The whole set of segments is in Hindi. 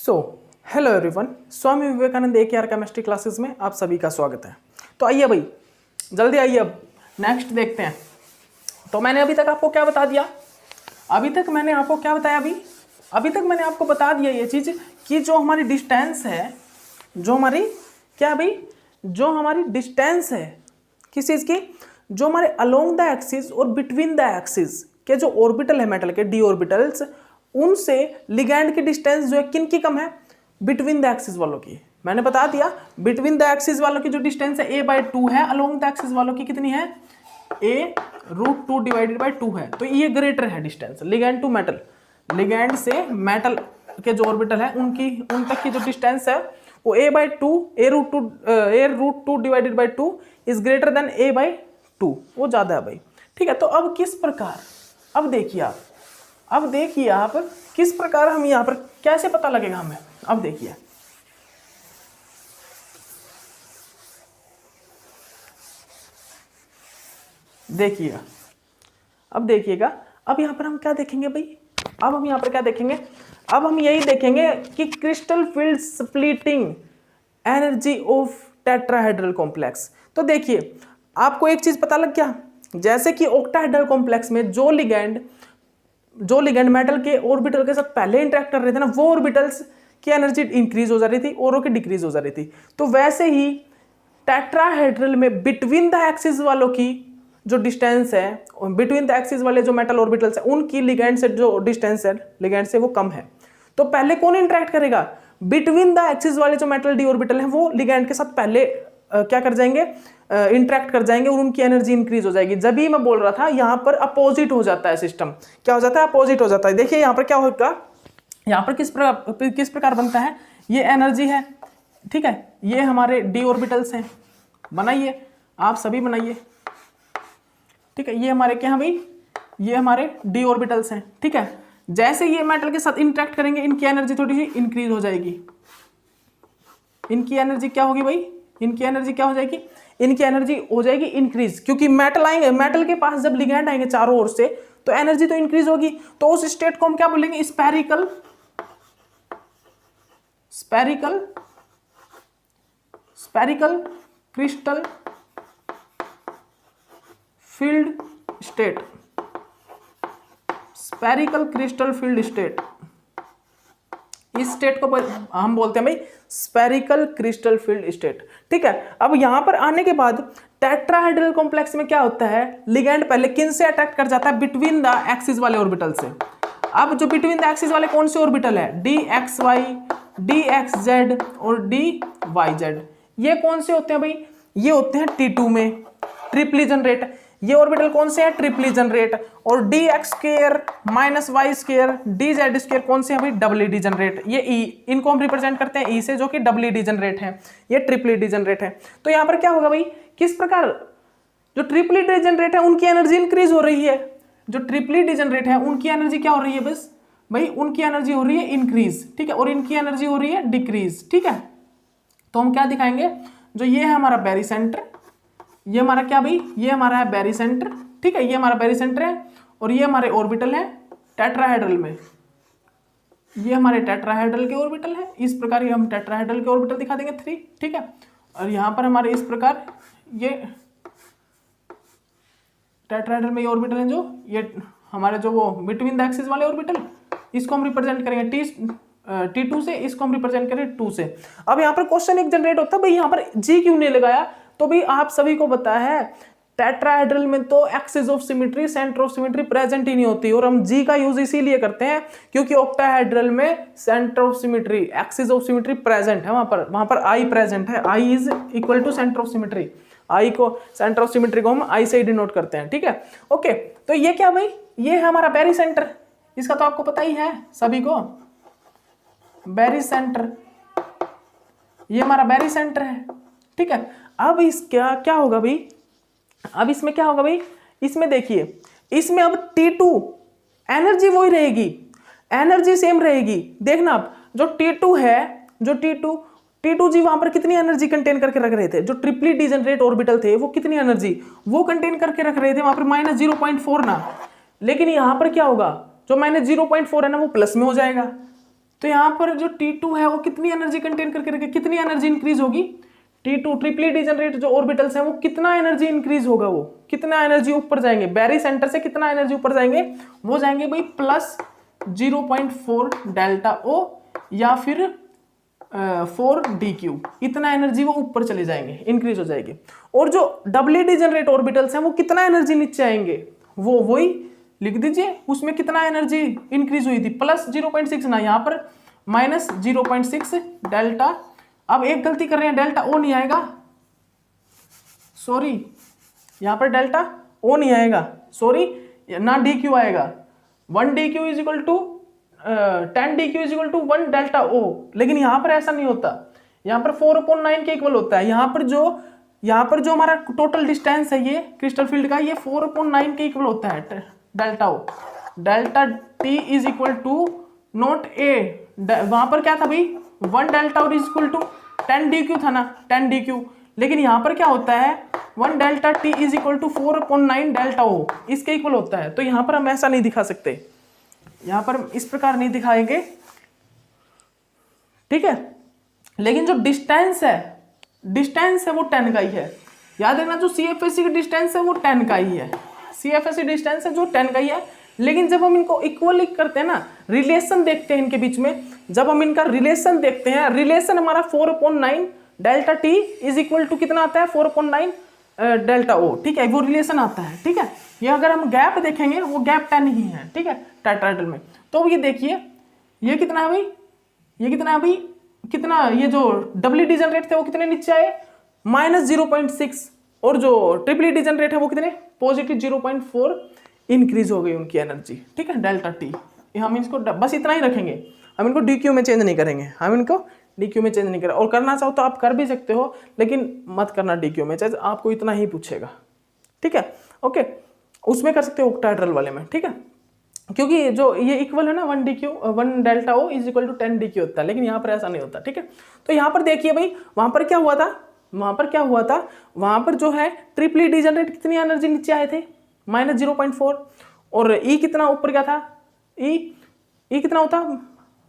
So hello everyone, Swami Vivekananda AKR chemistry classes में आप सभी का स्वागत है। तो आइए भाई, जल्दी आइए, अब नेक्स्ट देखते हैं। तो मैंने अभी तक आपको क्या बता दिया? अभी तक मैंने आपको क्या बताया? अभी तक मैंने आपको बता दिया ये चीज़ कि जो हमारी डिस्टेंस है, जो हमारी क्या भाई, जो हमारी डिस्टेंस है किस चीज़ की, जो हमारे अलोंग द एक्सिस और बिटवीन द एक्सिस के जो ऑर्बिटल है मेटल के, डी ऑर्बिटल्स, उनसे लिगैंड की डिस्टेंस जो है किन की कम है? बिटवीन द एक्सिस वालों की। मैंने बता दिया बिटवीन द एक्सिस वालों की जो डिस्टेंस है a/2 है, अलोंग द एक्सिस वालों की कितनी है? a√2 डिवाइडेड बाई 2 है। तो ये ग्रेटर है distance ligand to metal, ligand से मेटल के जो ऑर्बिटल है उन तक की जो डिस्टेंस है वो a/2 divided by 2 is greater than a/2, वो ज्यादा है भाई। ठीक है, तो अब किस प्रकार, अब देखिए आप किस प्रकार हम यहाँ पर कैसे पता लगेगा हमें? अब देखिए, अब देखिएगा, अब यहाँ पर हम क्या देखेंगे भाई? अब हम यहाँ पर क्या देखेंगे? अब हम यही देखेंगे कि crystal field splitting energy of tetrahedral complex. तो देखिए, आपको एक चीज पता लग गया, जैसे कि ऑक्टाहेड्रल कॉम्प्लेक्स में जो लिगैंड मेटल के ऑर्बिटल के साथ पहले इंटरेक्ट कर रहे थे ना, वो ऑर्बिटल्स की एनर्जी इंक्रीज हो जा रही थी, औरों की डिक्रीज हो जा रही थी। तो वैसे ही टेट्राहेड्रल में बिटवीन द एक्सिस वालों की जो डिस्टेंस है, बिटवीन द एक्सिस वाले जो मेटल ऑर्बिटल्स है, उनकी लिगैंड से जो डिस्टेंस है लिगैंड से वो कम है। तो पहले कौन इंटरेक्ट करेगा? बिटवीन द एक्सिस वाले जो मेटल डी ऑर्बिटल है वो लिगैंड के साथ पहले क्या कर जाएंगे? इंटरेक्ट कर जाएंगे और उनकी एनर्जी इंक्रीज हो जाएगी। जब भी मैं बोल रहा था यहाँ पर अपोजिट हो जाता है सिस्टम। क्या हो जाता है? अपोजिट हो जाता है। देखिए यहाँ पर क्या होगा, यहाँ पर किस प्रकार बनता है? ये एनर्जी है, ठीक है, ये हमारे डी ऑर्बिटल्स हैं, बनाइए आप सभी बनाइए, ठीक है। ये हमारे क्या है भाई? ये हमारे डी ऑर्बिटल्स हैं, ठीक है। जैसे ये मेटल के साथ इंटरेक्ट करेंगे, इनकी एनर्जी थोड़ी सी इंक्रीज हो जाएगी। इनकी एनर्जी क्या होगी भाई? इनकी एनर्जी क्या हो जाएगी? इनकी एनर्जी हो जाएगी इंक्रीज, क्योंकि मेटल आएंगे, मेटल के पास जब लिगैंड आएंगे चारों ओर से, तो एनर्जी तो इंक्रीज होगी। तो उस स्टेट को हम क्या बोलेंगे? Spherical crystal field state, spherical crystal field state. इस स्टेट को हम बोलते हैं भाई स्फेरिकल क्रिस्टल फील्ड स्टेट, ठीक है। अब यहां पर आने के बाद टेट्राहेड्रल कॉम्प्लेक्स में क्या होता है? लिगैंड पहले किन से अटैक कर जाता है? बिटवीन द एक्सिस वाले ऑर्बिटल से। अब जो बिटवीन द एक्सिस वाले कौन से ऑर्बिटल है? DXY, DXZ और DYZ। ये कौन से होते हैं भाई? ये होते हैं T2 में, ट्रिपली जनरेट। ये ऑर्बिटल कौन से हैं? ट्रिपली जनरेट। और DX² -Y², DZ² कौन से हैं भाई? डबली डिजनरेट। ये E, इनको हम रिप्रेजेंट करते हैं E से, जो कि डबली डिजनरेट है, ये ट्रिपली डिजनरेट है। तो यहाँ पर क्या होगा भाई? किस प्रकार जो ट्रिपली डिजनरेट है उनकी एनर्जी इंक्रीज हो रही है, जो ट्रिपली डिजनरेट है उनकी एनर्जी क्या हो रही है? बस भाई उनकी एनर्जी हो रही है इंक्रीज, ठीक है, और इनकी एनर्जी हो रही है डिक्रीज, ठीक है। तो हम क्या दिखाएंगे? जो ये है हमारा बैरी सेंटर, ये हमारा क्या भाई? ये हमारा है बैरी सेंटर, ठीक है, ये हमारा बैरी सेंटर है, और ये हमारे ऑर्बिटल है टेट्राहेड्रल में, ये हमारे टेट्राहेड्रल के ऑर्बिटल है। इस प्रकार ये हम टेट्राहेड्रल के ऑर्बिटल दिखा देंगे 3, ठीक है। और यहाँ पर हमारे इस प्रकार ये टेट्राहेड्रल में ये ऑर्बिटल है, जो ये हमारे जो वो बिटवीन द एक्सिस वाले ऑर्बिटल, इसको हम रिप्रेजेंट करेंगे T2 से, इसको हम रिप्रेजेंट करें 2 से। अब यहाँ पर क्वेश्चन एक जनरेट होता है भाई, यहाँ पर G क्यों नहीं लगाया? तो भाई आप सभी को पता है टेट्राहेड्रल में तो axis of symmetry, centre of symmetry present ही नहीं होती, और हम G का यूज इसीलिए करते हैं क्योंकि ऑक्टाहेड्रल में centre of symmetry, axis of symmetry present है, वहां पर I प्रेजेंट है। I is equal to centre of symmetry. I को, सेंटर ऑफ सिमेट्री को हम I से डिनोट करते हैं, ठीक है, ओके। तो ये क्या भाई? ये है हमारा बैरी सेंटर, इसका तो आपको पता ही है सभी को, बैरी सेंटर, ये हमारा बैरी सेंटर है, ठीक है। अब इस क्या होगा भाई? अब इसमें क्या होगा भाई? इसमें देखिए, इसमें अब T2 एनर्जी वही रहेगी, एनर्जी सेम रहेगी। देखना आप, जो T2 है, जो T2G वहां पर कितनी एनर्जी कंटेन करके रख रहे थे? जो ट्रिपली डिजनरेट ऑर्बिटल थे वो कितनी एनर्जी वो कंटेन करके रख रहे थे? वहां पर -0.4 ना, लेकिन यहां पर क्या होगा? जो -0.4 है ना वो प्लस में हो जाएगा, तो यहाँ पर जो T2 है वो कितनी एनर्जी कंटेन करके रखे, कितनी एनर्जी इंक्रीज होगी, T2 ट्रिपली डिजनरेट जो ऑर्बिटल्स हैं वो कितना एनर्जी इंक्रीज होगा, वो कितना एनर्जी ऊपर जाएंगे, बैरी सेंटर से कितना एनर्जी ऊपर जाएंगे, वो जाएंगे भाई प्लस 0.4 डेल्टा ओ या फिर 4 DQ, इतना एनर्जी वो ऊपर चले जाएंगे, इंक्रीज हो जाएगी। और जो डबली डिजनरेट ऑर्बिटल्स हैं वो कितना एनर्जी नीचे आएंगे, वो वही लिख दीजिए, उसमें कितना एनर्जी इंक्रीज हुई थी, प्लस 0.6 ना, यहाँ पर माइनस 0.6 डेल्टा। अब एक गलती कर रहे हैं, डेल्टा ओ नहीं आएगा, सॉरी यहाँ पर डेल्टा ओ नहीं आएगा, सॉरी ना DQ आएगा, 1 DQ is equal to 10 DQ is equal to 1 delta O, लेकिन यहाँ पर ऐसा नहीं होता, यहाँ पर 4/9 के इक्वल होता है। यहाँ पर जो हमारा टोटल डिस्टेंस है ये क्रिस्टल फील्ड का, ये 4/9 के इक्वल होता है delta O, delta T is equal to not a, वहां पर क्या था भाई 1 डेल्टा और इज इक्वल टू 10 DQ था ना, 10 DQ, लेकिन यहाँ पर क्या होता है 1 delta T is equal to 4/9 delta O, इसके इक्वल होता है। तो यहाँ पर हम ऐसा नहीं दिखा सकते, यहाँ पर इस प्रकार नहीं दिखाएंगे, ठीक है। लेकिन जो डिस्टेंस है वो 10 का ही है, याद रखना, जो CFSE की डिस्टेंस है वो 10 का ही है, CFSE डिस्टेंस है जो 10 का ही है। लेकिन जब हम इनको इक्वली करते हैं ना, रिलेशन देखते हैं इनके बीच में, जब हम इनका रिलेशन देखते हैं, रिलेशन हमारा 4/9 delta T is equal to कितना आता है 4/9 डेल्टा O, ठीक है, वो रिलेशन आता है, ठीक है। ये अगर हम गैप देखेंगे वो गैप 10 ही है, ठीक है, टेट्राहेड्रल में। तो ये देखिए ये कितना है भाई, ये कितना है भाई, कितना, ये जो डबली डिजनरेट थे वो कितने नीचे आए, माइनस 0.6, और जो ट्रिपली डिजनरेट है वो कितने पॉजिटिव 0.4 इंक्रीज हो गई उनकी एनर्जी, ठीक है, डेल्टा T। हम इसको बस इतना ही रखेंगे, हम इनको DQ में चेंज नहीं करेंगे, हम इनको DQ में चेंज नहीं करें, और करना चाहो तो आप कर भी सकते हो, लेकिन मत करना DQ में चेंज, आपको इतना ही पूछेगा, ठीक है, ओके। उसमें कर सकते हो ऑक्टाहेड्रल वाले में, ठीक है, क्योंकि जो ये इक्वल है ना 1 delta O is equal to 10 DQ होता है, लेकिन यहाँ पर ऐसा नहीं होता, ठीक है। तो यहाँ पर देखिए भाई, वहां पर क्या हुआ था, वहां पर जो है ट्रिपली डिजनरेट कितनी एनर्जी नीचे आए थे, माइनस 0.4, और E कितना ऊपर गया था, E कितना होता,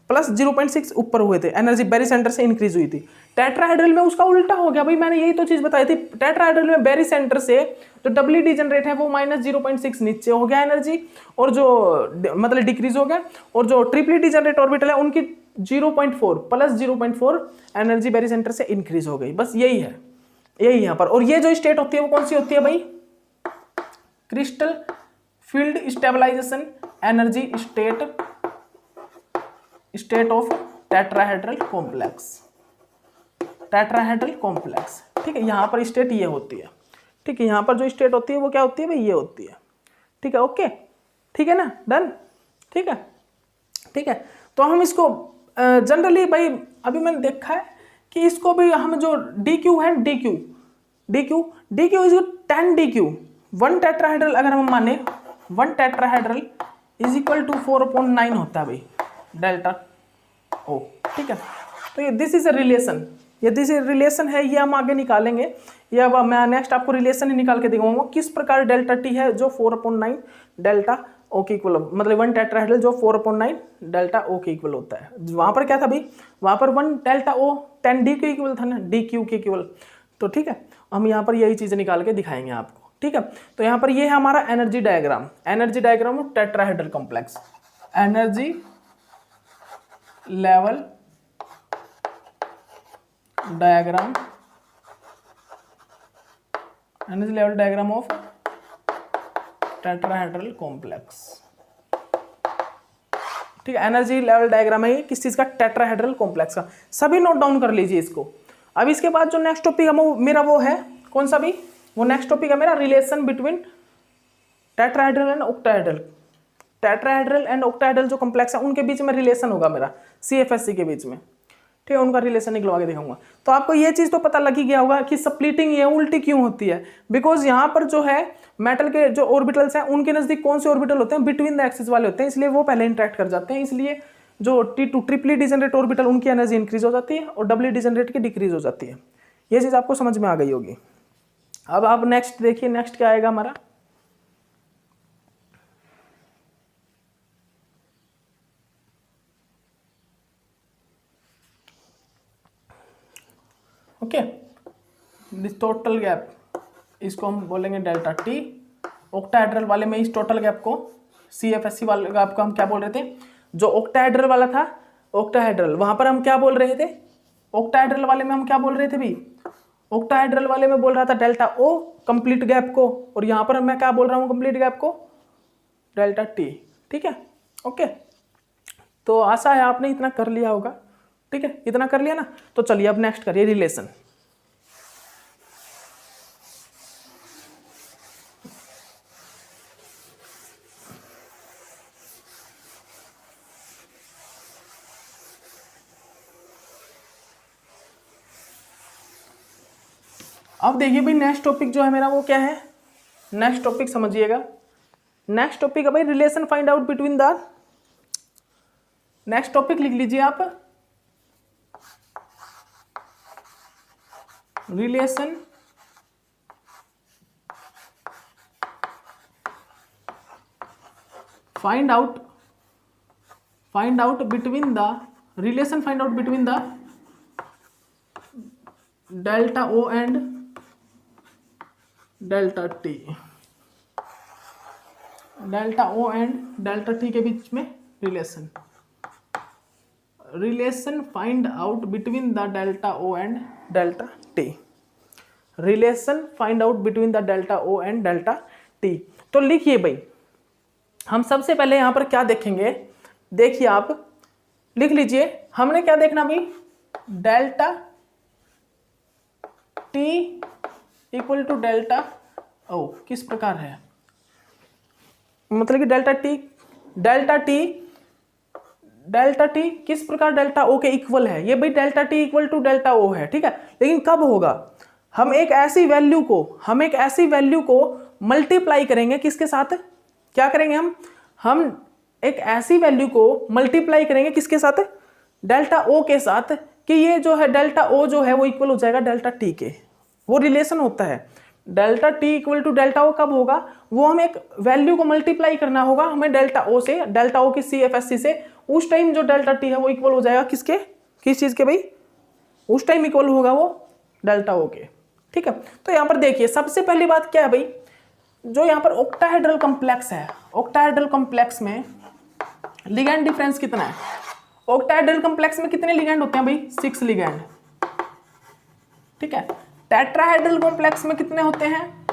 प्लस 0.6 ऊपर हुए थे, एनर्जी बेरी सेंटर से इंक्रीज हुई थी। टेट्राहेड्रल में उसका उल्टा हो गया भाई, मैंने यही तो चीज बताई थी, टेट्राहेड्रल में बेरी सेंटर से जो डबली डिजनरेट है वो माइनस 0.6 नीचे हो गया एनर्जी, और जो मतलब डिक्रीज हो गया, और जो ट्रिपली डिजनरेट ऑर्बिटल है उनकी 0.4 प्लस 0.4 एनर्जी बेरी सेंटर से इंक्रीज हो गई, बस यही है, यही यहाँ पर। और ये जो स्टेट होती है वो कौन सी होती है भाई, crystal field stabilisation energy state of tetrahedral complex, ठीक है। यहाँ पर स्टेट ये होती है, ठीक है, यहाँ पर जो स्टेट होती है वो क्या होती है भाई, ये होती है, ठीक है, ओके, ठीक है ना, डन, ठीक है, ठीक है। तो हम इसको जनरली भाई अभी मैंने देखा है कि इसको भी हम जो DQ है, DQ इज 10 DQ, 1 टेट्राहेड्रल अगर हम माने 1 टेट्राहेड्रल इज इक्वल टू 4/9 होता है भाई डेल्टा O, ठीक है। तो ये दिस इज अ रिलेशन, ये दिस रिलेशन है, ये हम आगे निकालेंगे, ये अब मैं नेक्स्ट आपको रिलेशन ही निकाल के दिखाऊंगा किस प्रकार डेल्टा T है जो 4/9 डेल्टा O के इक्वल, मतलब 1 टेट्राहेड्रल जो 4/9 डेल्टा O के इक्वल होता है। वहां पर क्या था भाई, वहां पर 1 डेल्टा O 10 DQ इक्वल था ना, DQ के इक्वल, तो ठीक है, हम यहाँ पर यही चीजें निकाल के दिखाएंगे आपको, ठीक है। तो यहाँ पर ये है हमारा energy diagram of tetrahedral complex, energy level diagram of tetrahedral complex, ठीक है। एनर्जी लेवल डायग्राम है किस चीज का, टेट्राहेड्रल कॉम्प्लेक्स का, सभी नोट डाउन कर लीजिए इसको। अब इसके बाद जो नेक्स्ट टॉपिक है मेरा वो है कौन सा भी, वो नेक्स्ट टॉपिक है मेरा relation between tetrahedral and octahedral, tetrahedral and octahedral जो कॉम्प्लेक्स है उनके बीच में रिलेशन होगा मेरा, CFSE के बीच में, ठीक है, उनका रिलेशन निकलवा के दिखाऊंगा। तो आपको ये चीज तो पता लग ही गया होगा कि स्प्लिटिंग ये उल्टी क्यों होती है, बिकॉज यहाँ पर जो है मेटल के जो ऑर्बिटल्स हैं उनके नजदीक कौन से ऑर्बिटल होते हैं, बिटवीन द एक्सिस वाले होते हैं, इसलिए वो पहले इंटरेक्ट कर जाते हैं, इसलिए जो T2 ट्रिपली डिजनरेट ऑर्बिटल उनकी एनर्जी इंक्रीज हो जाती है और डबली डिजनरेट की डिक्रीज हो जाती है। ये चीज आपको समझ में आ गई होगी। अब आप नेक्स्ट देखिए, नेक्स्ट क्या आएगा हमारा, ओके। दिस टोटल गैप, इसको हम बोलेंगे डेल्टा टी। ऑक्टाहेड्रल वाले में इस टोटल गैप को, CFSC वाले गैप को हम क्या बोल रहे थे, जो ऑक्टाहेड्रल वाला था, ऑक्टाहेड्रल, वहां पर हम क्या बोल रहे थे, ऑक्टाहेड्रल वाले में हम क्या बोल रहे थे भी, ऑक्टाहेड्रल वाले में बोल रहा था डेल्टा ओ कंप्लीट गैप को, और यहां पर मैं क्या बोल रहा हूं कंप्लीट गैप को, डेल्टा टी। ठीक है, ओके। तो आशा है आपने इतना कर लिया होगा। ठीक है, इतना कर लिया ना, तो चलिए अब नेक्स्ट करिए रिलेशन। अब देखिए भाई नेक्स्ट टॉपिक जो है मेरा वो क्या है, नेक्स्ट टॉपिक समझिएगा। नेक्स्ट टॉपिक है भाई relation find out between the, next topic लिख लीजिए आप, relation find out between the, relation find out between the delta O and delta T, delta O and delta T के बीच में relation, relation find out between the delta O and delta T, relation find out between the delta O and delta T. तो लिखिए भाई, हम सबसे पहले यहां पर क्या देखेंगे, देखिए आप लिख लीजिए, हमने क्या देखना भाई, delta T equal to delta O किस प्रकार है, मतलब कि डेल्टा टी किस प्रकार डेल्टा ओ के इक्वल है, ये भाई delta T equal to delta O है। ठीक है, लेकिन कब होगा, हम एक ऐसी वैल्यू को मल्टीप्लाई करेंगे किसके साथ, क्या करेंगे हम एक ऐसी वैल्यू को मल्टीप्लाई करेंगे किसके साथ, डेल्टा ओ के साथ, कि ये जो है डेल्टा ओ जो है वो इक्वल हो जाएगा डेल्टा टी के, वो रिलेशन होता है। Delta T equal to delta O कब होगा, वो हम एक वैल्यू को मल्टीप्लाई करना होगा हमें डेल्टा ओ से, डेल्टा ओ की CFSC से, उस टाइम जो डेल्टा टी है वो इक्वल हो जाएगा किसके, किस चीज के भाई, उस टाइम इक्वल होगा वो डेल्टा ओ के। ठीक है, तो यहां पर देखिए सबसे पहली बात क्या है भाई, जो यहां पर ऑक्टाहेड्रल कॉम्प्लेक्स है, ऑक्टाहेड्रल कॉम्प्लेक्स में लिगैंड डिफरेंस कितना है, ऑक्टाहेड्रल कॉम्प्लेक्स में कितने लिगैंड होते हैं भाई, 6 लिगैंड। ठीक है, टेट्राहेड्रल कॉम्प्लेक्स में कितने होते हैं,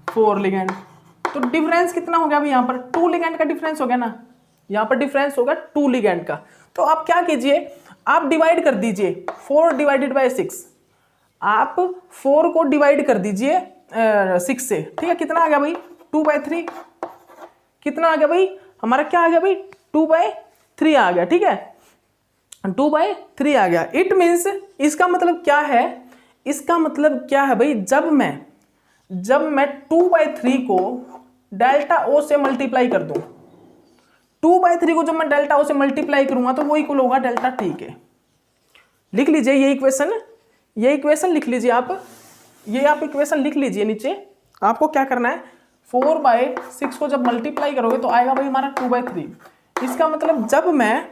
4 लिगैंड। तो डिफरेंस कितना हो गया भाई, यहां पर 2 लिगैंड का डिफरेंस हो गया ना, यहां पर डिफरेंस होगा 2 लिगैंड का। तो आप क्या कीजिए, आप डिवाइड कर दीजिए 4 डिवाइडेड बाय 6, आप 4 को डिवाइड कर दीजिए 6 से। ठीक है, कितना आ गया भाई, 2/3, कितना आ गया भाई हमारा, क्या आ गया भाई 2/3 आ गया। ठीक है, 2/3 आ गया। इट मीन्स इसका मतलब क्या है, इसका मतलब क्या है भाई, जब मैं 2/3 को डेल्टा ओ से मल्टीप्लाई कर दूं, 2/3 को जब मैं डेल्टा ओ से मल्टीप्लाई करूंगा तो वो इक्वल होगा डेल्टा टी के। लिख लीजिए ये इक्वेशन लिख लीजिए आप, ये आप इक्वेशन लिख लीजिए नीचे। आपको क्या करना है, 4/6 को जब मल्टीप्लाई करोगे तो आएगा भाई हमारा 2/3। इसका मतलब जब मैं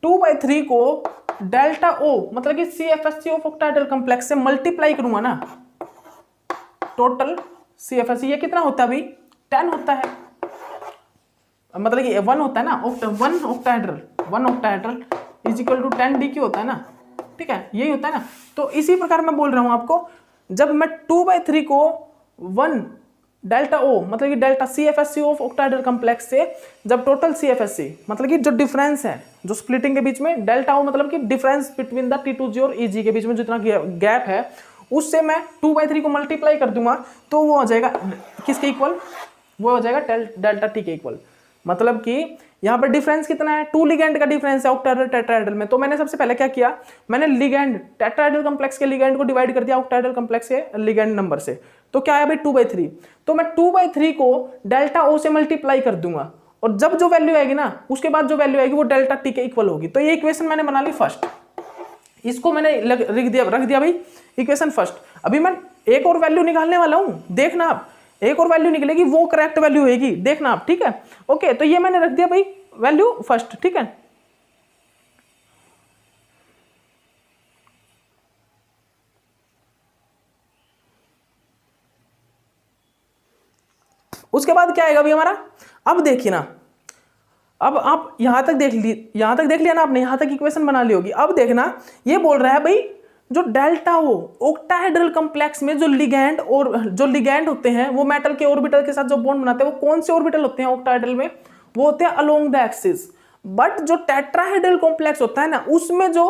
2/3 को डेल्टा ओ मतलब कि CFSC ऑफ ऑक्टाहेड्रल कॉम्प्लेक्स से मल्टीप्लाई करूंगा ना, टोटल CFSC ये कितना होता है भाई, 10 होता है, मतलब कि 1 होता है ना, 1 octahedral is equal to 10 DQ होता है ना। ठीक है, यही होता है ना। तो इसी प्रकार मैं बोल रहा हूं आपको, जब मैं 2/3 को 1 डेल्टा ओ मतलब कि delta CFSC of octahedral complex से, जब टोटल CFSC मतलब कि जो डिफरेंस है, जो स्प्लिटिंग के बीच में, डेल्टा ओ मतलब कि डिफरेंस बिटवीन द T2G और EG के बीच में जितना गैप है, उससे मैं 2/3 को मल्टीप्लाई कर दूंगा तो वो हो जाएगा किसके इक्वल, वो हो जाएगा डेल्टा टी के इक्वल। मतलब कि यहाँ पर डिफरेंस कितना है, 2 लिगैंड का डिफरेंस है ऑक्टाहेड्रल टेट्राहेड्रल में। तो मैंने सबसे पहले क्या किया, मैंने लिगैंड टेट्राहेड्रल कॉम्प्लेक्स के लिगैंड को डिवाइड कर दिया ऑक्टाहेड्रल कॉम्प्लेक्स के लिगैंड नंबर से। तो क्या आया भाई 2/3। तो मैं 2/3 को डेल्टा ओ से मल्टीप्लाई कर दूंगा, और जब जो वैल्यू आएगी ना, उसके बाद जो वैल्यू आएगी वो डेल्टा टी के इक्वल होगी। तो ये इक्वेशन मैंने बना ली फर्स्ट, इसको मैंने रख दिया भाई इक्वेशन फर्स्ट। अभी मैं एक और वैल्यू निकालने वाला हूं, देखना आप, एक और वैल्यू निकलेगी, वो करेक्ट वैल्यू होगी, देखना आप। ठीक है, ओके, तो ये मैंने रख दिया भाई वैल्यू फर्स्ट। ठीक है, उसके बाद क्या आएगा भाई हमारा, अब देखिए ना, अब आप यहां तक देख लिया ना आपने, यहां तक इक्वेशन बना ली होगी। अब देखना ये बोल रहा है भाई जो डेल्टा ओ ऑक्टाहेड्रल कॉम्प्लेक्स में जो लिगैंड होते हैं वो मेटल के ऑर्बिटल के साथ जो बॉन्ड बनाते हैं वो कौन से ऑर्बिटल होते हैं ऑक्टाहेड्रल में, वो होते हैं अलोंग द एक्सिस। बट जो टेट्राहेड्रल कॉम्प्लेक्स होता है ना उसमें जो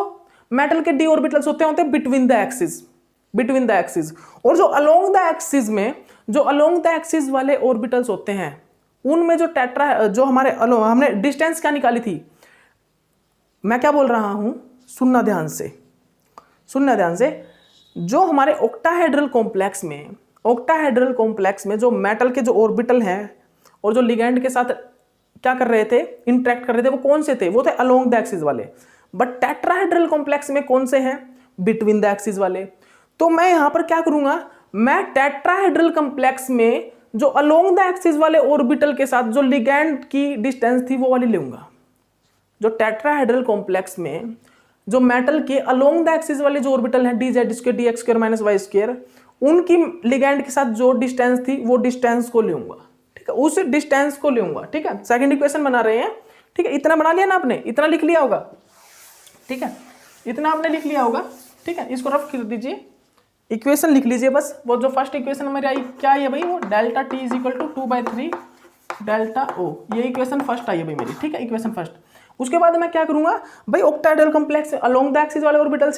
मेटल के डी ऑर्बिटल्स होते हैं बिटवीन द एक्सिस। और जो अलोंग द एक्सिस वाले ऑर्बिटल्स होते हैं उनमें जो हमने डिस्टेंस क्या निकाली थी, मैं क्या बोल रहा हूं, सुनना ध्यान से, जो हमारे ऑक्टाहेड्रल कॉम्प्लेक्स में जो मेटल के जो ऑर्बिटल हैं और जो लिगैंड के साथ क्या कर रहे थे, इंटरेक्ट कर रहे थे, वो कौन से थे, वो थे अलोंग द एक्सिस वाले। बट टेट्राहेड्रल कॉम्प्लेक्स में कौन से हैं, बिटवीन द एक्सिस वाले। तो मैं यहां पर क्या करूंगा, मैं टेट्राहेड्रल कॉम्प्लेक्स में जो अलोंग द एक्सिस वाले ऑर्बिटल के साथ जो लिगैंड की डिस्टेंस थी वो वाली लूंगा। जो टेट्राहेड्रल कॉम्प्लेक्स में जो मेटल के अलोंग द एक्सिस वाले जो ऑर्बिटल हैं dz square dx square minus y square, उनकी लिगैंड के साथ जो डिस्टेंस थी वो डिस्टेंस को लूंगा। ठीक है, उस डिस्टेंस को लूंगा। ठीक है, सेकंड इक्वेशन बना रहे हैं। ठीक है, इतना बना लिया ना आपने, इतना लिख लिया होगा। ठीक है, इतना आपने लिख लिया होगा। ठीक है, इसको रफ कर दीजिए, इक्वेशन लिख लीजिए बस। वो जो फर्स्ट इक्वेशन हमारी आई क्या है भाई, वो delta T is equal to 2/3 delta O, ये इक्वेशन फर्स्ट आई है भाई मेरी। ठीक है, इक्वेशन फर्स्ट। उसके बाद मैं क्या करूंगा भाई, octahedral complex along the axis वाले ऑर्बिटल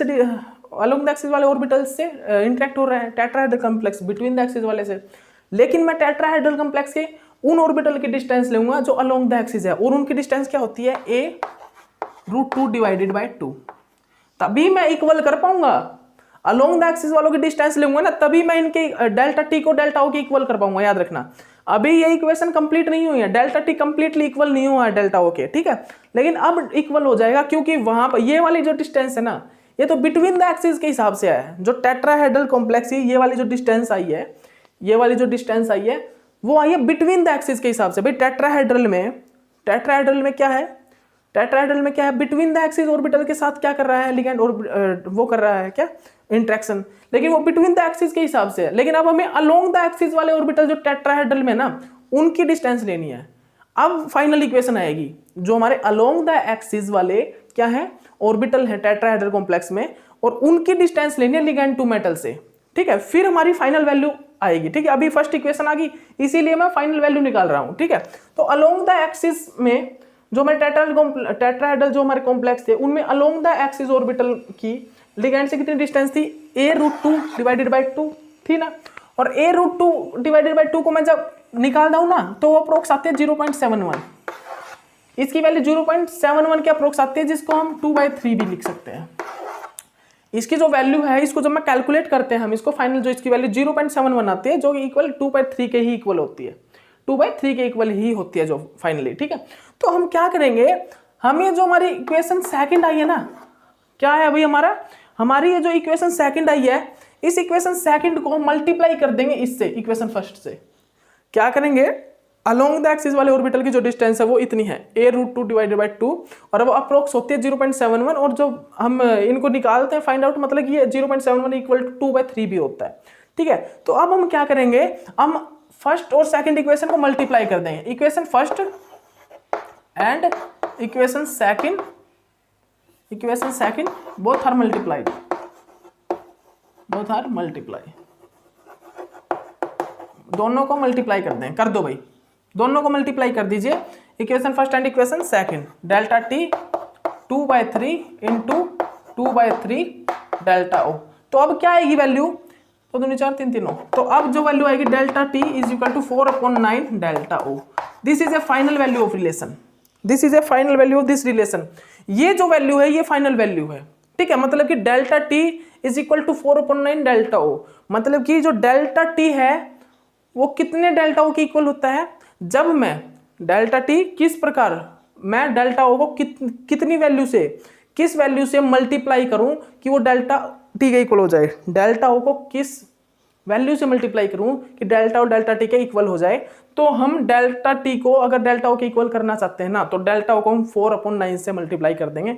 से इंटरेक्ट हो रहे हैं, tetrahedral complex between the axis वाले से। लेकिन मैं टेट्राहेड्रल कॉम्प्लेक्स के उन ऑर्बिटल की डिस्टेंस लूंगा जो अलोंग द एक्सिस है, और उनकी डिस्टेंस क्या होती है, a√2 डिवाइडेड बाय 2। तभी मैं इक्वल कर पाऊंगा। अलोंग द एक्सिस वालों की डिस्टेंस लूंगा ना, तभी मैं इनके डेल्टा टी को डेल्टा ओ के इक्वल कर पाऊंगा। याद रखना, अभी ये इक्वेशन कंप्लीट नहीं हुई है, डेल्टा टी कंप्लीटली इक्वल नहीं हुआ है डेल्टा ओ के। ठीक है, लेकिन अब इक्वल हो जाएगा, क्योंकि वहां पर ये वाली जो डिस्टेंस है ना, ये तो बिटवीन द एक्सिस के हिसाब से है। जो टेट्राहेड्रल कॉम्प्लेक्स है, ये वाली जो डिस्टेंस आई है, वो आई है बिटवीन द एक्सिस के हिसाब से। भाई टेट्राहेड्रल में क्या है, बिटवीन द एक्सिस ऑर्बिटल के साथ क्या कर रहा है लिगैंड, और वो कर रहा है क्या, इंटरेक्शन। लेकिन वो बिटवीन द एक्सिस के हिसाब से है। लेकिन अब हमें अलोंग द एक्सिस वाले ऑर्बिटल जो टेट्राहेड्रल में ना, उनकी डिस्टेंस लेनी है। अब फाइनल इक्वेशन आएगी, जो हमारे अलोंग द एक्सिस वाले क्या है, ऑर्बिटल है टेट्राहेड्रल कॉम्प्लेक्स में, और उनकी डिस्टेंस लेनी है लिगैंड टू मेटल से। ठीक है, फिर हमारी फाइनल वैल्यू आएगी। ठीक है, अभी फर्स्ट इक्वेशन आ गई, इसीलिए मैं फाइनल वैल्यू निकाल रहा हूं। ठीक है, तो अलोंग द एक्सिस में जो हमारे टेट्राहेड्रल जो हमारे कॉम्प्लेक्स थे, उनमें अलोंग द एक्सिस ऑर्बिटल की लिगैंड से कितनी डिस्टेंस थी, a√2 डिवाइडेड बाय 2 थी ना। और a√2 डिवाइडेड बाय 2 को मैं जब निकाल दूं ना, तो वो अप्रोक्स आती है 0.71। इसकी वैल्यू 0.71 के अप्रोक्स आती है, जिसको हम 2/3 भी लिख सकते हैं। इसकी जो वैल्यू है, इसको जब मैं कैलकुलेट करते हैं हम इसको, फाइनल जो इसकी वैल्यू 0.71 आती है, जो इक्वल 2/3 के ही इक्वल होती है, 2/3 के इक्वल ही होती है जो फाइनली। ठीक है, तो हम क्या करेंगे, हम ये जो हमारी इक्वेशन सेकंड आई है ना, क्या है अभी हमारी ये जो इक्वेशन सेकंड आई है, इस इक्वेशन सेकंड को मल्टीप्लाई कर देंगे इससे, इक्वेशन फर्स्ट से। क्या करेंगे, अलोंग द एक्सिस वाले ऑर्बिटल की जो डिस्टेंस है वो इतनी है, a√2 डिवाइडेड बाय 2, और वो अप्रोक्स होती है 0.71। और जो हम इनको निकालते हैं फाइंड आउट, मतलब कि ये 0.71 इक्वल टू 2/3 भी होता है। ठीक है, तो अब हम क्या करेंगे, हम फर्स्ट और सेकंड इक्वेशन को मल्टीप्लाई कर देंगे। Equation first and equation second both are multiplied, दोनों को मल्टीप्लाई कर दो भाई, दोनों को मल्टीप्लाई कर दीजिए। Equation first and equation second, delta T 2/3 into 2/3 delta O. तो अब क्या आएगी वैल्यू, तो 2 4 3 3 तो अब जो वैल्यू आएगी delta T is equal to 4/9 delta O. This is a final value of relation, this relation. ये जो वैल्यू है ये फाइनल वैल्यू है। ठीक है, मतलब कि delta T is equal to 4/9 delta O, मतलब कि जो डेल्टा टी है वो कितने डेल्टा ओ के इक्वल होता है, जब मैं डेल्टा टी किस प्रकार, मैं डेल्टा ओ को कितनी वैल्यू से, किस वैल्यू से मल्टीप्लाई करूं कि वो डेल्टा टी के इक्वल हो जाए, डेल्टा ओ को किस वैल्यू से मल्टीप्लाई करूं कि डेल्टा ओ डेल्टा टी के इक्वल हो जाए। तो हम डेल्टा टी को अगर डेल्टा ओ के इक्वल करना चाहते हैं ना, तो डेल्टा ओ को हम 4/9 से मल्टीप्लाई कर देंगे,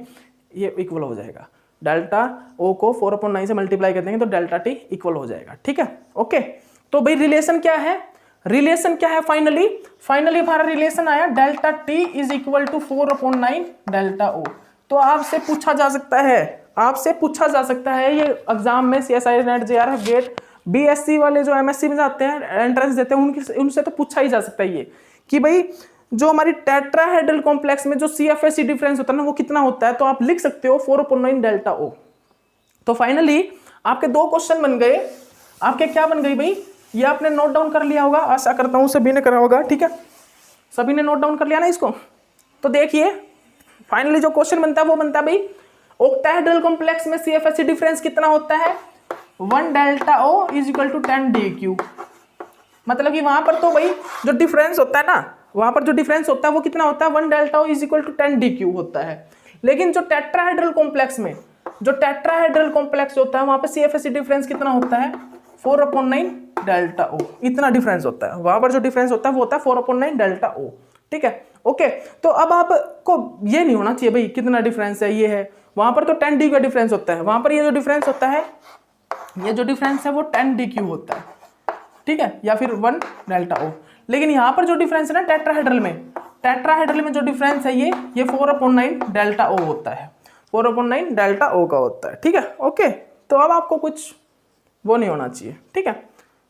ये इक्वल हो जाएगा। डेल्टा ओ को 4/9 से मल्टीप्लाई कर देंगे तो डेल्टा टी इक्वल हो जाएगा। ठीक है, ओके। तो भाई रिलेशन क्या है, रिलेशन क्या है फाइनली हमारा रिलेशन आया delta T is equal to 4/9 delta O. तो आपसे पूछा जा सकता है ये एग्जाम में, CSI NET JRF GATE BSc वाले जो MSc में जाते हैं एंट्रेंस देते हैं उनसे तो पूछा ही जा सकता है ये कि भाई जो हमारी टेट्राहेड्रल कॉम्प्लेक्स में जो CFSE डिफरेंस होता है ना वो कितना होता है। तो आप लिख सकते हो 4/9 डेल्टा ओ। तो फाइनली आपके 2 क्वेश्चन बन गए। आपके क्या बन गई भाई, ये आपने नोट डाउन कर लिया होगा, आशा करता हूं सभी ने करा होगा। ठीक है, सभी ने नोट डाउन कर लिया ना इसको। तो देखिए फाइनली जो क्वेश्चन बनता है वो बनता है भाई ऑक्टाहेड्रल कॉम्प्लेक्स में CFSE डिफरेंस कितना होता है 1 delta O is equal to 10 DQ। मतलब कि वहां पर तो भाई जो डिफरेंस होता है ना, वहां पर जो डिफरेंस होता है वो कितना होता है 1 delta O is equal to 10 DQ होता है। लेकिन जो टेट्राहेड्रल कॉम्प्लेक्स में होता है वहां पर CFSE डिफरेंस कितना होता है 4/9 डेल्टा ओ। इतना डिफरेंस होता है, वहां पर जो डिफरेंस होता है वो होता है 4/9 डेल्टा ओ। ठीक है, ओके। तो अब आपको ये नहीं होना चाहिए भाई कितना डिफरेंस है, ये है वहां पर तो 10 DQ का डिफरेंस होता है, वहां पर ये जो डिफरेंस होता है वो 10 DQ होता है। ठीक है, या फिर 1 डेल्टा ओ। लेकिन यहाँ पर जो डिफरेंस है ना टेट्राहेड्रल में जो डिफरेंस है ये 4/9 डेल्टा ओ होता है, 4/9 डेल्टा ओ का होता है। ठीक है, ओके। तो अब आपको कुछ वो नहीं होना चाहिए। ठीक है,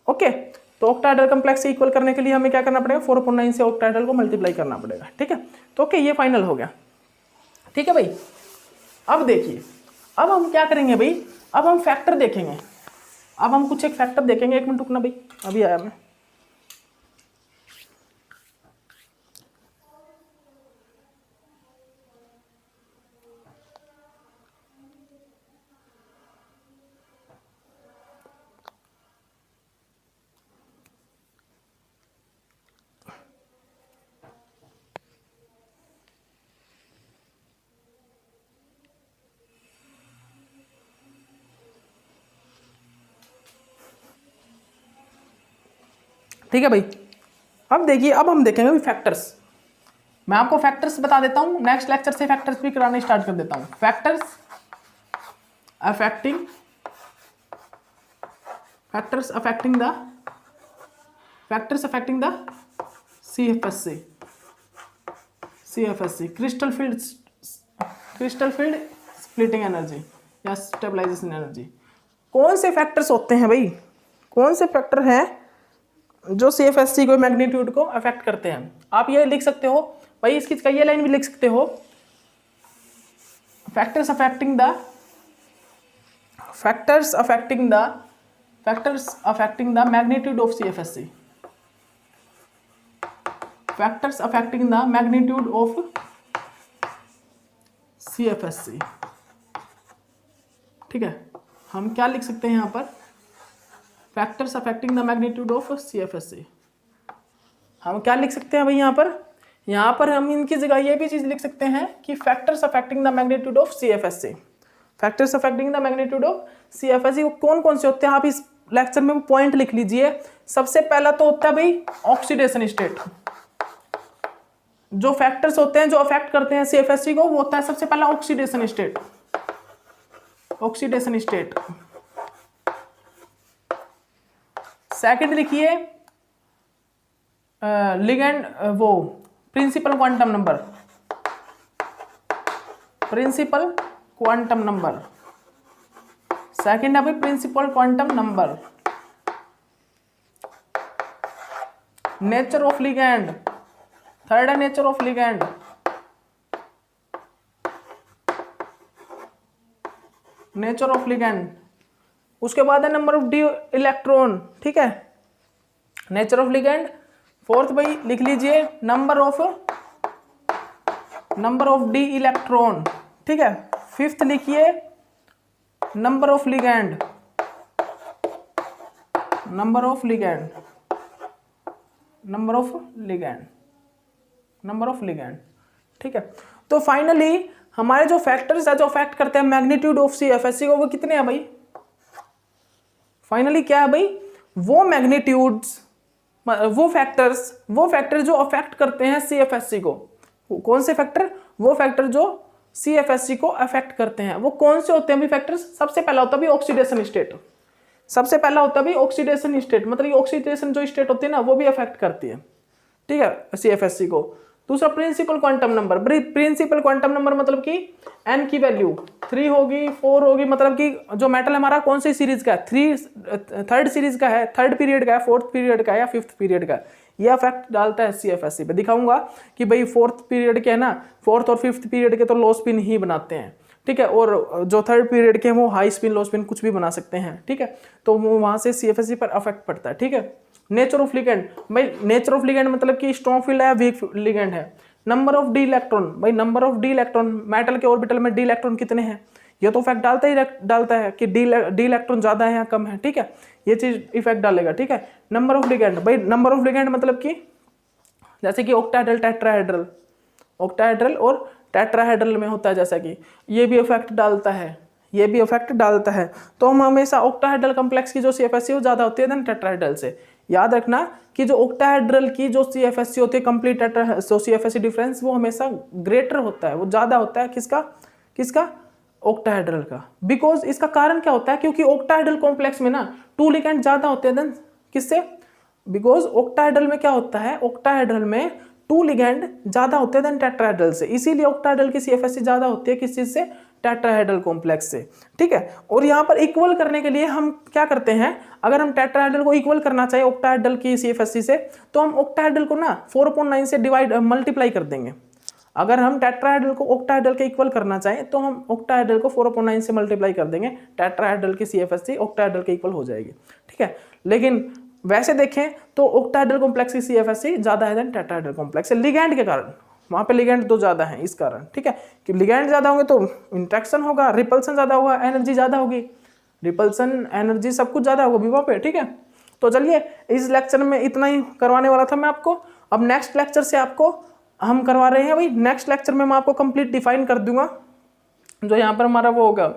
ओके। तो ऑक्टाहेड्रल कॉम्प्लेक्स से इक्वल करने के लिए हमें क्या करना पड़ेगा 4/9 से ऑक्टाहेड्रल को मल्टीप्लाई करना पड़ेगा। ठीक है, तो ओके ये फाइनल हो गया। ठीक है भाई, अब देखिए अब हम क्या करेंगे भाई, अब हम फैक्टर देखेंगे। अब हम कुछ एक फैक्टर देखेंगे, 1 मिनट रुकना भाई, अभी आया मैं। ठीक है भाई, अब देखिए अब हम देखेंगे फैक्टर्स। मैं आपको फैक्टर्स बता देता हूं, नेक्स्ट लेक्चर से फैक्टर्स भी कराने स्टार्ट कर देता हूं। Factors affecting the CFSE crystal field splitting energy या स्टेबलाइजेशन एनर्जी। कौन से फैक्टर्स होते हैं भाई, कौन से फैक्टर हैं जो CFSE को मैग्नीट्यूड को अफेक्ट करते हैं। आप ये लिख सकते हो भाई, इसकी ये लाइन भी लिख सकते हो, factors affecting the magnitude of CFSE। Factors affecting the magnitude of CFSE। ठीक है, हम क्या लिख सकते हैं यहाँ पर, factors affecting the magnitude of CFSE। हम क्या लिख सकते हैं भाई यहाँ पर हम इनकी जगह ये भी चीज लिख सकते हैं कि factors affecting the magnitude of CFSE। Factors affecting the magnitude of CFSE वो कौन कौन से होते हैं, आप इस लेक्चर में पॉइंट लिख लीजिए। सबसे पहला तो होता है भाई ऑक्सीडेशन स्टेट। जो फैक्टर्स होते हैं जो अफेक्ट करते हैं CFSE को वो होता है सबसे पहला ऑक्सीडेशन स्टेट। सेकंड लिखिए लिगेंड वो प्रिंसिपल क्वांटम नंबर। सेकंड है भाई principal quantum number. Nature of ligand, third है नेचर ऑफ लिगेंड। उसके बाद है नंबर ऑफ डी इलेक्ट्रॉन। ठीक है, नेचर ऑफ लिगेंड। फोर्थ भाई लिख लीजिए नंबर ऑफ डी इलेक्ट्रॉन। ठीक है, फिफ्थ लिखिए नंबर ऑफ लिगेंड। ठीक है, तो फाइनली हमारे जो फैक्टर्स है जो अफेक्ट करते हैं मैग्नीट्यूड ऑफ CFSE को वो कितने हैं भाई, फाइनली क्या है भाई, वो मैग्नीट्यूड्स वो फैक्टर जो अफेक्ट करते हैं CFSE को। कौन से फैक्टर, वो फैक्टर जो CFSE को अफेक्ट करते हैं वो कौन से होते हैं भी फैक्टर्स। सबसे पहला होता है भी ऑक्सीडेशन स्टेट। सबसे पहला होता है भाई ऑक्सीडेशन स्टेट, मतलब ये ऑक्सीडेशन जो स्टेट होती है ना वो भी अफेक्ट करती है, ठीक है, CFSC को। दूसरा principal quantum number, principal quantum number मतलब कि n की वैल्यू 3 होगी 4 होगी, मतलब कि जो मेटल हमारा कौन सी सीरीज का है, थर्ड सीरीज का है, थर्ड पीरियड का है, फोर्थ पीरियड का है या फिफ्थ पीरियड का है, ये अफेक्ट डालता है CFSC पे। दिखाऊंगा कि भाई फोर्थ पीरियड के है ना, फोर्थ और फिफ्थ पीरियड के तो लो स्पिन ही बनाते हैं, ठीक है, और जो थर्ड पीरियड के हैं वो हाई स्पिन लो स्पिन कुछ भी बना सकते हैं, ठीक है, तो वो वहाँ से CFSC पर अफेक्ट पड़ता है, ठीक है। नेचर ऑफ लिगेंड, भाई नेचर ऑफ लिगेंड मतलब कि स्ट्रॉन्ग फील्ड है वीक लिगेंड है। नंबर ऑफ डी इलेक्ट्रॉन, भाई number of D electron, metal के ऑर्बिटल में डी इलेक्ट्रॉन कितने हैं, ये तो इफेक्ट डालता है कि डी इलेक्ट्रॉन ज्यादा है या कम है, ठीक है, ये चीज इफेक्ट डालेगा, ठीक है। नंबर ऑफ लिगेंड, भाई नंबर ऑफ लिगेंड मतलब कि जैसे कि ऑक्टाहेड्रल टेट्राहेड्रल, ऑक्टाहेड्रल और टेट्राहेड्रल में होता है, जैसा कि ये भी इफेक्ट डालता है, ये भी इफेक्ट डालता है। तो हम हमेशा ऑक्टाहेड्रल कॉम्प्लेक्स की जो CFSC वो ज्यादा होती है देन टेट्राहेड्रल से। याद रखना कि जो ऑक्टाहेड्रल की जो CFSC होती है कंप्लीट CFSC डिफरेंस वो हमेशा ग्रेटर होता है, वो ज्यादा होता है किसका ऑक्टाहेड्रल का। बिकॉज इसका कारण क्या होता है, क्योंकि ऑक्टाहेड्रल कॉम्प्लेक्स में ना 2 लिगेंड ज्यादा होते हैं देन किससे, बिकॉज ऑक्टाहेड्रल में क्या होता है, ऑक्टाहेड्रल में 2 लिगेंड ज्यादा होते हैं देन टेट्राहेड्रल से, इसीलिए ऑक्टाहेड्रल की CFSC ज्यादा होती है किस चीज से, टेट्राहेड्रल कॉम्प्लेक्स से, ठीक है। और यहाँ पर इक्वल करने के लिए हम क्या करते हैं, अगर हम टेट्राहेड्रल को इक्वल करना चाहिए ऑक्टाहेड्रल की CFSC से, तो हम ऑक्टाहेड्रल को ना 4/9 से मल्टीप्लाई कर देंगे। अगर हम टेट्राहेड्रल को ऑक्टाहेड्रल के इक्वल करना चाहें तो हम ऑक्टाहेड्रल को 4/9 से मल्टीप्लाई कर देंगे, टेट्राहेड्रल की CFSC ऑक्टाहेड्रल के इक्वल हो जाएगी, ठीक है। लेकिन वैसे देखें तो ऑक्टाहेड्रल कॉम्प्लेक्स की CFSC ज्यादा है देन टेट्राहेड्रल कॉम्प्लेक्स से, लिगैंड के कारण, वहां पे लिगैंड तो ज्यादा है इस कारण, ठीक है, कि लिगैंड ज्यादा होंगे तो इंट्रैक्शन होगा, रिपल्सन ज्यादा होगा, एनर्जी ज्यादा होगी, रिपल्सन एनर्जी सब कुछ ज्यादा होगा वहां पे, ठीक है। तो चलिए इस लेक्चर में इतना ही करवाने वाला था मैं आपको। अब नेक्स्ट लेक्चर से आपको हम करवा रहे हैं भाई, नेक्स्ट लेक्चर में मैं आपको कंप्लीट डिफाइन कर दूंगा, जो यहाँ पर हमारा वो होगा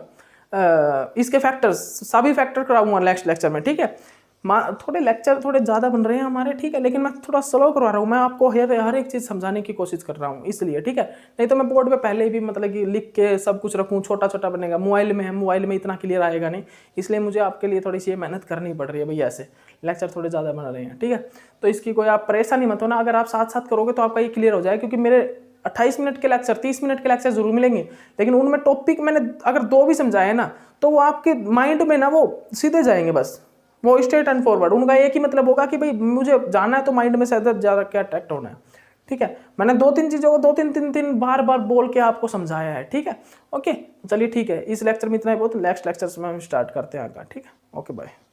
इसके फैक्टर्स, सभी फैक्टर कराऊंगा नेक्स्ट लेक्चर में, ठीक है। थोड़े लेक्चर थोड़े ज़्यादा बन रहे हैं हमारे, ठीक है, लेकिन मैं थोड़ा स्लो करवा रहा हूँ, मैं आपको हर एक चीज़ समझाने की कोशिश कर रहा हूँ इसलिए, ठीक है। नहीं तो मैं बोर्ड पे पहले भी मतलब कि लिख के सब कुछ रखूँ, छोटा छोटा बनेगा, मोबाइल में है, मोबाइल में इतना क्लियर आएगा नहीं, इसलिए मुझे आपके लिए थोड़ी सी मेहनत करनी पड़ रही है भैया, ऐसे लेक्चर थोड़े ज़्यादा बना रहे हैं, ठीक है। तो इसकी कोई आप परेशानी मत होना, अगर आप साथ साथ करोगे तो आपका ये क्लियर हो जाए, क्योंकि मेरे 28 मिनट के लेक्चर 30 मिनट के लेक्चर जरूर मिलेंगे, लेकिन उनमें टॉपिक मैंने अगर 2 भी समझाए ना तो वो आपके माइंड में ना वो सीधे जाएंगे, बस वो स्ट्रेट एंड फॉरवर्ड, उनका एक ही मतलब होगा कि भाई मुझे जाना है तो माइंड में से ज़्यादा क्या अट्रैक्ट होना है, ठीक है। मैंने 2-3 चीज़ों को 2-3 बार बोल के आपको समझाया है, ठीक है। ओके चलिए ठीक है, इस लेक्चर में इतना ही बहुत, नेक्स्ट लेक्चर में हम स्टार्ट करते हैं आगे, ठीक है। Okay bye.